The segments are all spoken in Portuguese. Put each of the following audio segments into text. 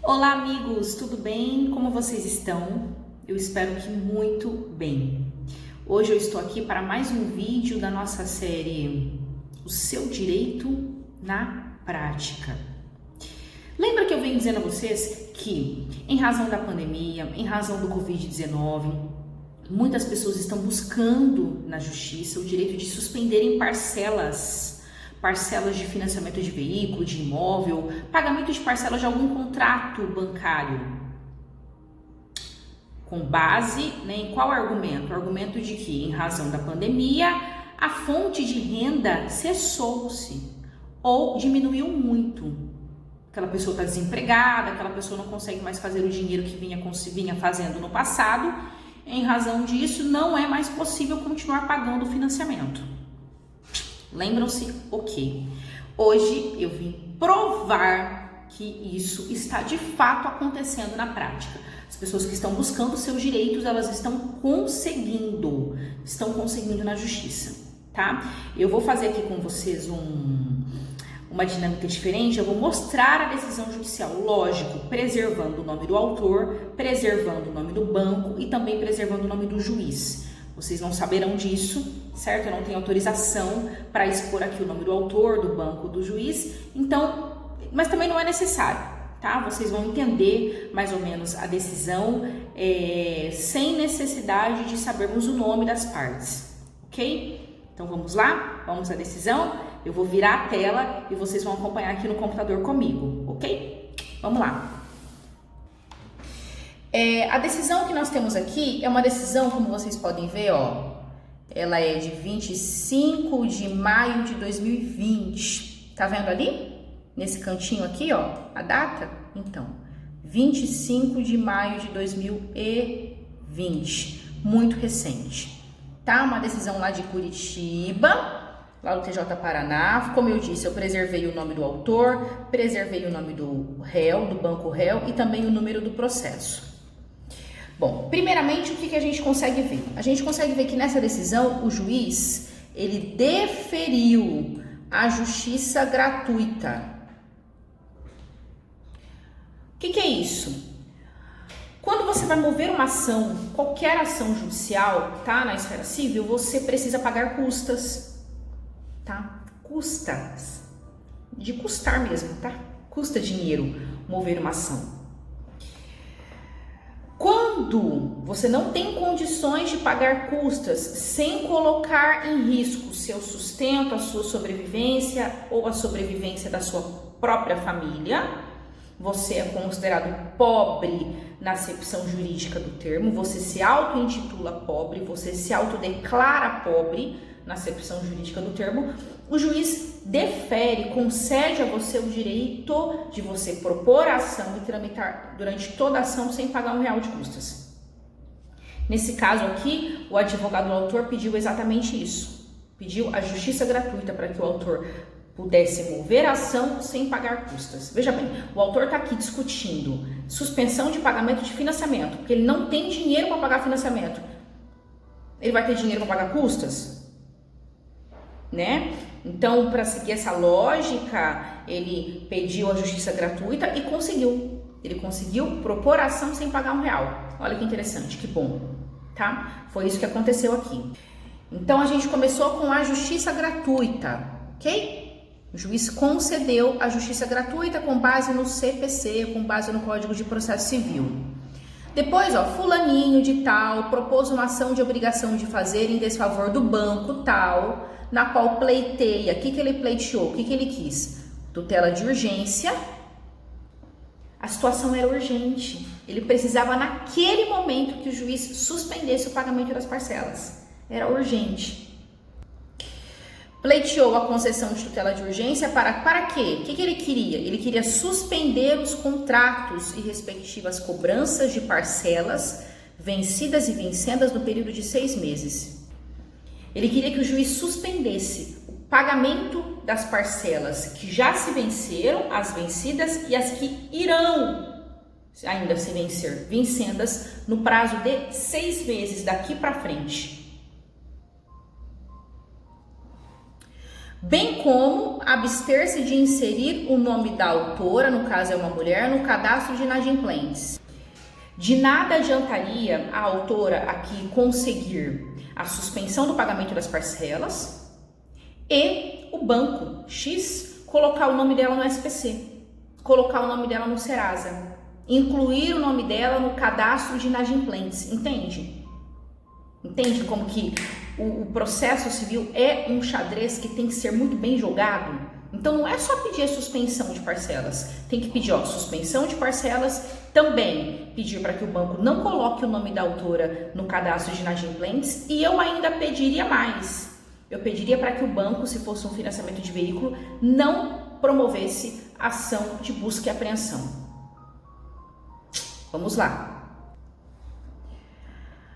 Olá, amigos, tudo bem? Como vocês estão? Eu espero que muito bem. Hoje eu estou aqui para mais um vídeo da nossa série O Seu Direito na Prática. Lembra que eu venho dizendo a vocês que, em razão da pandemia, em razão do Covid-19, muitas pessoas estão buscando na justiça o direito de suspenderem parcelas de financiamento de veículo, de imóvel, pagamento de parcelas de algum contrato bancário. Com base em qual argumento? O argumento de que, em razão da pandemia, a fonte de renda cessou-se ou diminuiu muito. Aquela pessoa está desempregada, aquela pessoa não consegue mais fazer o dinheiro que vinha fazendo no passado. Em razão disso, não é mais possível continuar pagando o financiamento. Lembram-se o quê? Hoje eu vim provar que isso está de fato acontecendo na prática. As pessoas que estão buscando seus direitos, elas estão conseguindo na justiça, tá? Eu vou fazer aqui com vocês uma dinâmica diferente. Eu vou mostrar a decisão judicial, lógico, preservando o nome do autor, preservando o nome do banco e também preservando o nome do juiz. Vocês não saberão disso, certo? Eu não tenho autorização para expor aqui o nome do autor, do banco, do juiz, então, mas também não é necessário, tá? Vocês vão entender mais ou menos a decisão sem necessidade de sabermos o nome das partes, ok? Então vamos lá? Vamos à decisão? Eu vou virar a tela e vocês vão acompanhar aqui no computador comigo, ok? Vamos lá. A decisão que nós temos aqui é uma decisão, como vocês podem ver, ó, ela é de 25 de maio de 2020. Tá vendo ali? Nesse cantinho aqui, ó, a data? Então, 25 de maio de 2020. Muito recente. Tá? Uma decisão lá de Curitiba, lá do TJ Paraná. Como eu disse, eu preservei o nome do autor, preservei o nome do réu, do banco réu e também o número do processo. Bom, primeiramente, o que a gente consegue ver? A gente consegue ver que nessa decisão, o juiz, ele deferiu a justiça gratuita. O que é isso? Quando você vai mover uma ação, qualquer ação judicial, tá? Na esfera civil, você precisa pagar custas, tá? Custas. De custar mesmo, tá? Custa dinheiro mover uma ação. Quando você não tem condições de pagar custas sem colocar em risco seu sustento, a sua sobrevivência ou a sobrevivência da sua própria família, você é considerado pobre na acepção jurídica do termo, você se auto-intitula pobre, você se autodeclara pobre na acepção jurídica do termo, o juiz defere, concede a você o direito de você propor a ação e tramitar durante toda a ação sem pagar R$1 de custas. Nesse caso aqui, o advogado do autor pediu exatamente isso. Pediu a justiça gratuita para que o autor pudesse mover a ação sem pagar custas. Veja bem, o autor está aqui discutindo suspensão de pagamento de financiamento, porque ele não tem dinheiro para pagar financiamento. Ele vai ter dinheiro para pagar custas? Né? Então, para seguir essa lógica, ele pediu a justiça gratuita e conseguiu. Ele conseguiu propor a ação sem pagar R$1. Olha que interessante, que bom, tá? Foi isso que aconteceu aqui. Então, a gente começou com a justiça gratuita, ok? O juiz concedeu a justiça gratuita com base no CPC, com base no Código de Processo Civil. Depois, ó, fulaninho de tal propôs uma ação de obrigação de fazer em desfavor do banco tal, na qual pleiteia. O que ele pleiteou? O que ele quis? Tutela de urgência. A situação era urgente. Ele precisava, naquele momento, que o juiz suspendesse o pagamento das parcelas. Era urgente. Pleiteou a concessão de tutela de urgência para quê? O que ele queria? Ele queria suspender os contratos e respectivas cobranças de parcelas vencidas e vincendas no período de 6 meses. Ele queria que o juiz suspendesse o pagamento das parcelas que já se venceram, as vencidas e as que irão ainda se vencer, vencendas no prazo de 6 meses daqui para frente. bem como abster-se de inserir o nome da autora, no caso é uma mulher, no cadastro de inadimplentes. De nada adiantaria a autora aqui conseguir a suspensão do pagamento das parcelas e o banco X colocar o nome dela no SPC, colocar o nome dela no Serasa, incluir o nome dela no cadastro de inadimplentes, entende? Entende como que o processo civil é um xadrez que tem que ser muito bem jogado? Então não é só pedir a suspensão de parcelas, tem que pedir suspensão de parcelas, também pedir para que o banco não coloque o nome da autora no cadastro de inadimplentes, e eu ainda pediria mais. Eu pediria para que o banco, se fosse um financiamento de veículo, não promovesse ação de busca e apreensão. Vamos lá.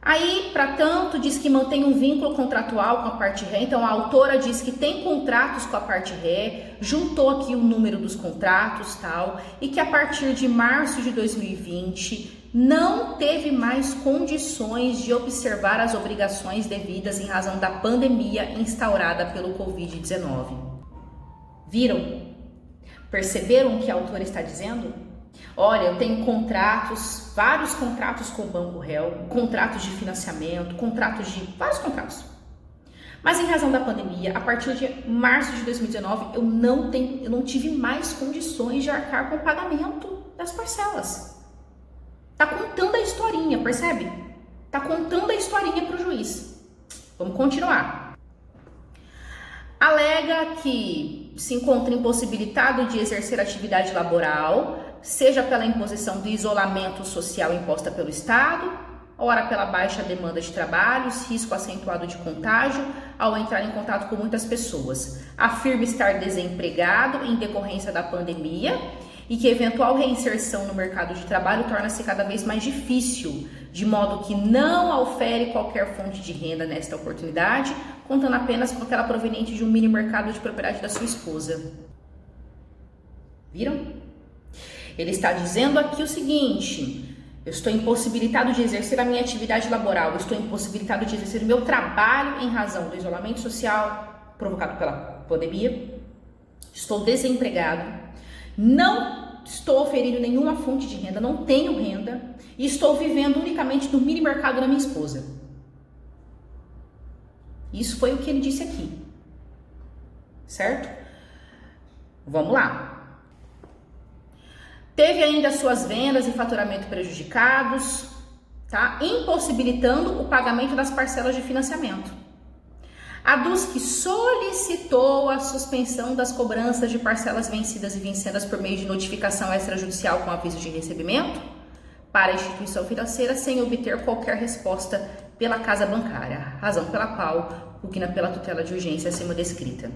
Aí, para tanto, diz que mantém um vínculo contratual com a parte ré. Então, a autora diz que tem contratos com a parte ré, juntou aqui o número dos contratos, tal, e que a partir de março de 2020 não teve mais condições de observar as obrigações devidas em razão da pandemia instaurada pelo Covid-19. Viram? Perceberam o que a autora está dizendo? Olha, eu tenho contratos, vários contratos com o Banco Réu, contratos de financiamento, vários contratos. Mas em razão da pandemia, a partir de março de 2019, eu não tive mais condições de arcar com o pagamento das parcelas. Tá contando a historinha, percebe? Tá contando a historinha para o juiz. Vamos continuar. Alega que se encontra impossibilitado de exercer atividade laboral, seja pela imposição do isolamento social imposta pelo Estado, ora pela baixa demanda de trabalhos, risco acentuado de contágio ao entrar em contato com muitas pessoas. Afirma estar desempregado em decorrência da pandemia e que eventual reinserção no mercado de trabalho torna-se cada vez mais difícil, de modo que não ofere qualquer fonte de renda nesta oportunidade, contando apenas com aquela proveniente de um mini mercado de propriedade da sua esposa. Viram? Ele está dizendo aqui o seguinte: eu estou impossibilitado de exercer a minha atividade laboral, eu estou impossibilitado de exercer o meu trabalho em razão do isolamento social provocado pela pandemia, estou desempregado, não estou oferindo nenhuma fonte de renda, não tenho renda e estou vivendo unicamente no mini mercado da minha esposa. Isso foi o que ele disse aqui, certo? Vamos lá. Teve ainda suas vendas e faturamento prejudicados, tá? Impossibilitando o pagamento das parcelas de financiamento. Aduz que solicitou a suspensão das cobranças de parcelas vencidas e vencedas por meio de notificação extrajudicial com aviso de recebimento para a instituição financeira sem obter qualquer resposta pela casa bancária, razão pela qual pugna pela tutela de urgência acima descrita.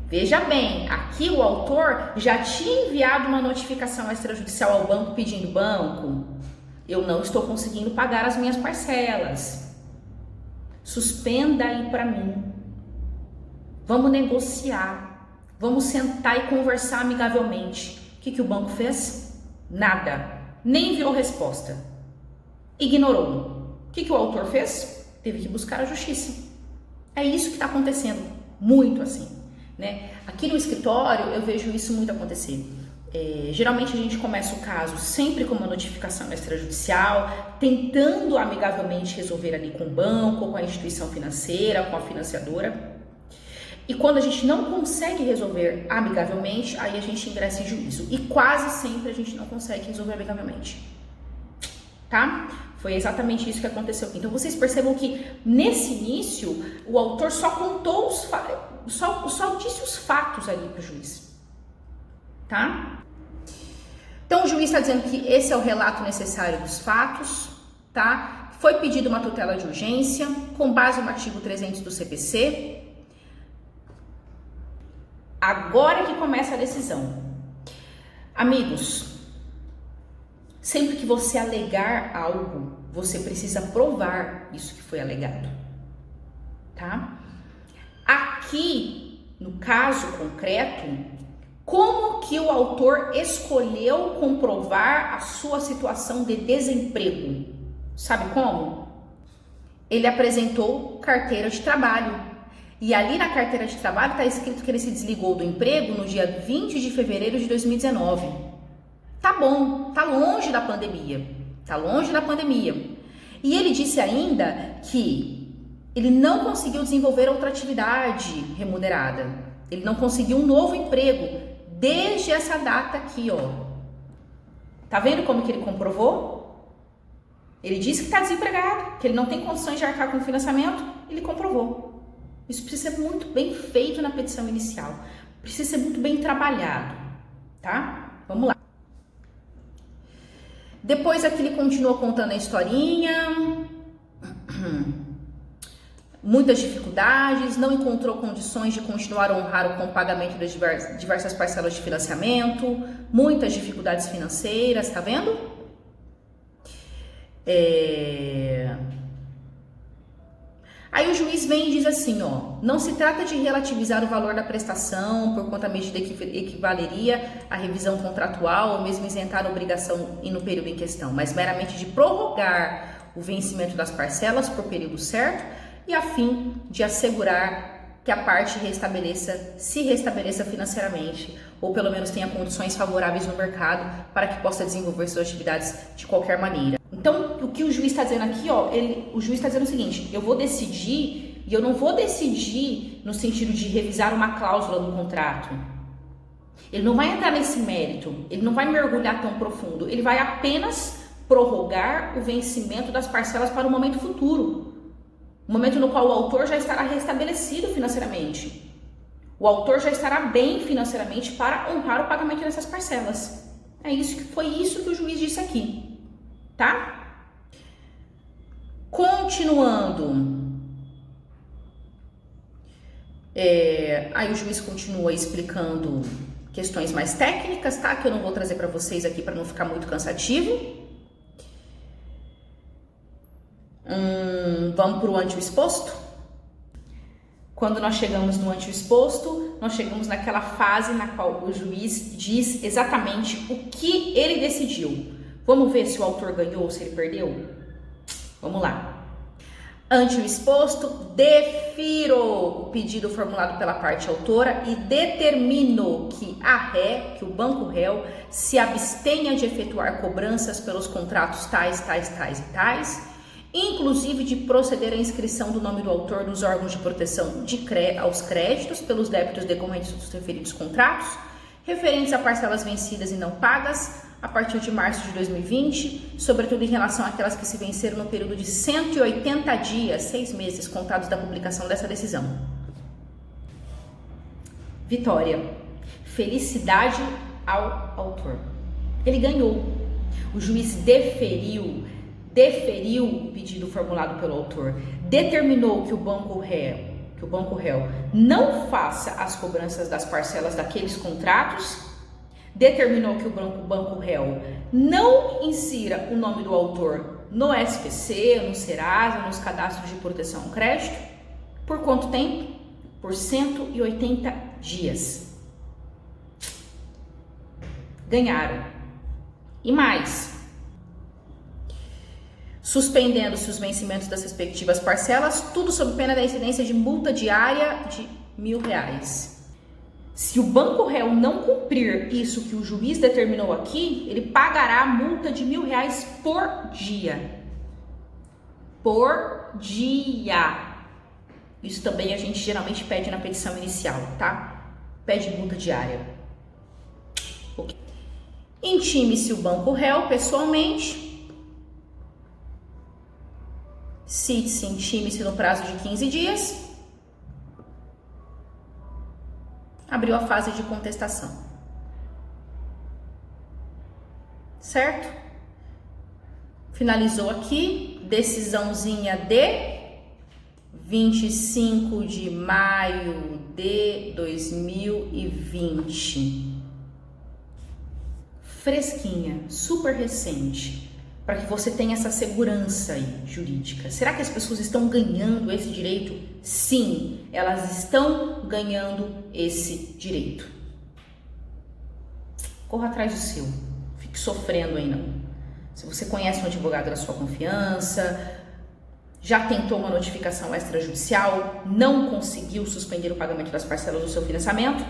Veja bem, aqui o autor já tinha enviado uma notificação extrajudicial ao banco pedindo: banco, eu não estou conseguindo pagar as minhas parcelas, suspenda aí para mim, vamos negociar, vamos sentar e conversar amigavelmente. O que o banco fez? Nada, nem enviou resposta, ignorou. O que o autor fez? Teve que buscar a justiça. É isso que está acontecendo, muito assim. Né? Aqui no escritório eu vejo isso muito acontecer. Geralmente a gente começa o caso sempre com uma notificação extrajudicial, tentando amigavelmente resolver ali com o banco, com a instituição financeira, com a financiadora. E quando a gente não consegue resolver amigavelmente, aí a gente ingressa em juízo. E quase sempre a gente não consegue resolver amigavelmente. Tá? Foi exatamente isso que aconteceu aqui. Então vocês percebam que nesse início o autor só contou só disse os fatos ali para o juiz, tá? Então o juiz está dizendo que esse é o relato necessário dos fatos, tá? Foi pedida uma tutela de urgência com base no artigo 300 do CPC. Agora que começa a decisão. Amigos, sempre que você alegar algo, você precisa provar isso que foi alegado, tá? Aqui, no caso concreto, como que o autor escolheu comprovar a sua situação de desemprego? Sabe como? Ele apresentou carteira de trabalho. E ali na carteira de trabalho está escrito que ele se desligou do emprego no dia 20 de fevereiro de 2019. Tá bom, tá longe da pandemia. Tá longe da pandemia. E ele disse ainda que ele não conseguiu desenvolver outra atividade remunerada. Ele não conseguiu um novo emprego desde essa data aqui, ó. Tá vendo como que ele comprovou? Ele disse que está desempregado, que ele não tem condições de arcar com o financiamento, ele comprovou. Isso precisa ser muito bem feito na petição inicial, precisa ser muito bem trabalhado, tá? Vamos lá. Depois aqui ele continua contando a historinha, muitas dificuldades, não encontrou condições de continuar a honrar o pagamento das diversas parcelas de financiamento, muitas dificuldades financeiras, tá vendo? Aí o juiz vem e diz assim, ó, não se trata de relativizar o valor da prestação por conta a medida que equivaleria à revisão contratual ou mesmo isentar a obrigação e no período em questão, mas meramente de prorrogar o vencimento das parcelas por período certo e a fim de assegurar que a parte se restabeleça financeiramente ou pelo menos tenha condições favoráveis no mercado para que possa desenvolver suas atividades de qualquer maneira. Então, o que o juiz está dizendo aqui, ó, o juiz está dizendo o seguinte, eu vou decidir e eu não vou decidir no sentido de revisar uma cláusula do contrato. Ele não vai entrar nesse mérito, ele não vai mergulhar tão profundo, ele vai apenas prorrogar o vencimento das parcelas para o momento futuro. O momento no qual o autor já estará restabelecido financeiramente. O autor já estará bem financeiramente para honrar o pagamento dessas parcelas. Foi isso que o juiz disse aqui, tá? Continuando. Aí o juiz continua explicando questões mais técnicas, tá? Que eu não vou trazer para vocês aqui para não ficar muito cansativo. Vamos para o ante o exposto? Quando nós chegamos no ante o exposto, nós chegamos naquela fase na qual o juiz diz exatamente o que ele decidiu. Vamos ver se o autor ganhou ou se ele perdeu? Vamos lá. Ante o exposto, defiro o pedido formulado pela parte autora e determino que que o banco réu, se abstenha de efetuar cobranças pelos contratos tais, inclusive de proceder à inscrição do nome do autor nos órgãos de proteção aos créditos pelos débitos decorrentes dos referidos contratos, referentes a parcelas vencidas e não pagas, a partir de março de 2020, sobretudo em relação àquelas que se venceram no período de 180 dias, 6 meses, contados da publicação dessa decisão. Vitória. Felicidade ao autor. Ele ganhou. O juiz deferiu o pedido formulado pelo autor, determinou que o banco réu não faça as cobranças das parcelas daqueles contratos, determinou que o banco réu não insira o nome do autor no SPC, no Serasa, nos cadastros de proteção ao crédito. Por quanto tempo? Por 180 dias. Ganharam. E mais, suspendendo-se os vencimentos das respectivas parcelas, tudo sob pena da incidência de multa diária de R$1.000. Se o banco réu não cumprir isso que o juiz determinou aqui, ele pagará a multa de R$1.000 por dia. Por dia. Isso também a gente geralmente pede na petição inicial, tá? Pede multa diária. Okay. Intime-se o banco réu pessoalmente. Cite-se, intime-se no prazo de 15 dias. Abriu a fase de contestação. Certo? Finalizou aqui, decisãozinha de 25 de maio de 2020. Fresquinha, super recente, para que você tenha essa segurança aí jurídica. Será que as pessoas estão ganhando esse direito? Sim, elas estão ganhando esse direito. Corra atrás do seu. Fique sofrendo aí não. Se você conhece um advogado da sua confiança, Já tentou uma notificação extrajudicial? Não conseguiu suspender o pagamento das parcelas do seu financiamento?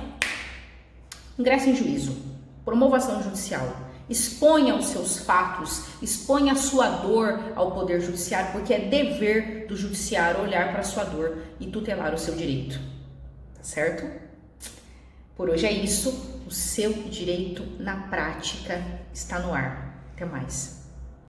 Ingresse em juízo. Promova ação judicial. Exponha os seus fatos, exponha a sua dor ao Poder Judiciário, porque é dever do Judiciário olhar para a sua dor e tutelar o seu direito. Tá certo? Por hoje é isso. O seu direito na prática está no ar. Até mais.